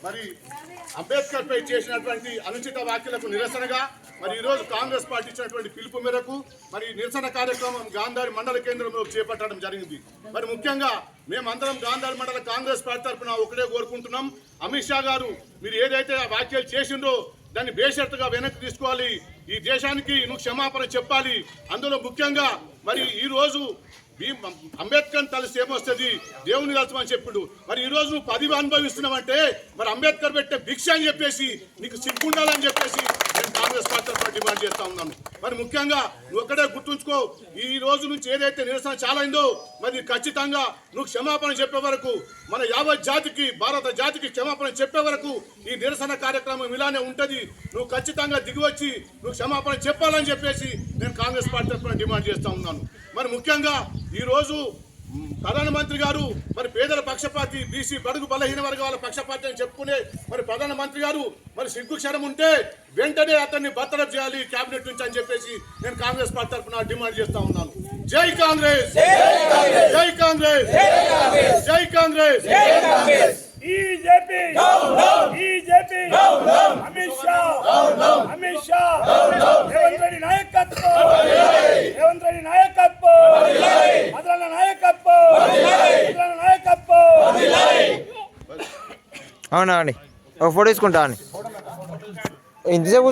మరి అంబేద్కర్ పై చేసినటువంటి అనుచిత వ్యాఖ్యలకు నిరసనగా మరి ఈరోజు కాంగ్రెస్ పార్టీ ఇచ్చినటువంటి పిలుపు మేరకు మరి నిరసన కార్యక్రమం గాంధారి మండల కేంద్రంలో చేపట్టడం జరిగింది. మరి ముఖ్యంగా మేమందరం గాంధారి మండల కాంగ్రెస్ పార్టీ తరఫున ఒకటే కోరుకుంటున్నాం, అమిత్ షా గారు మీరు ఏదైతే వ్యాఖ్యలు చేసిండ్రో దాన్ని బేషరతుగా వెనక్కి తీసుకోవాలి, ఈ దేశానికి నువ్వు క్షమాపణ చెప్పాలి. అందులో ముఖ్యంగా మరి ఈరోజు అంబేద్కర్ తలిసి ఏమొస్తుంది, దేవుని తలచమని చెప్పుడు. మరి ఈ రోజు నువ్వు 10 అనుభవిస్తున్నావంటే మరి అంబేద్కర్ పెట్టే భిక్ష అని చెప్పేసి నీకు సిగ్గుండాలని చెప్పేసి నేను కాంగ్రెస్ పార్టీ తరఫున డిమాండ్ చేస్తా ఉన్నాను. మరి ముఖ్యంగా నువ్వు ఒక్కడే గుర్తుంచుకో, ఈ రోజు నుంచి ఏదైతే నిరసన చాలా అయిందో మరి ఖచ్చితంగా నువ్వు క్షమాపణ చెప్పే వరకు, మన యావత్ జాతికి భారత జాతికి క్షమాపణ చెప్పే వరకు ఈ నిరసన కార్యక్రమం ఇలానే ఉంటుంది. నువ్వు ఖచ్చితంగా దిగివచ్చి నువ్వు క్షమాపణ చెప్పాలని చెప్పేసి నేను కాంగ్రెస్ పార్టీ తరఫున డిమాండ్ చేస్తా ఉన్నాను. మరి ముఖ్యంగా ఈరోజు ప్రధానమంత్రి గారు మరి పేదల పక్షపాతి, బీసీ బడుగు బలహీన వర్గాల పక్షపాతి అని చెప్పుకునే మరి ప్రధానమంత్రి గారు మరి సిగ్గు క్షరం ఉంటే వెంటనే అతన్ని బర్తరఫ్ చేయాలి కేబినెట్ నుంచి అని చెప్పేసి నేను కాంగ్రెస్ పార్టీ తరఫున డిమాండ్ చేస్తా ఉన్నాను. జై కాంగ్రెస్, జై కాంగ్రెస్, జై కాంగ్రెస్. అమిత్ షా రేవంత్ రెడ్డి నాయకత్వం, రేవంత్ రెడ్డి నాయకత్వం, మదన నాయకత్వం, మదన నాయకత్వం. అవునా అండి, ఒక ఫోటో తీసుకుంటా అండి. ఇంతసేపు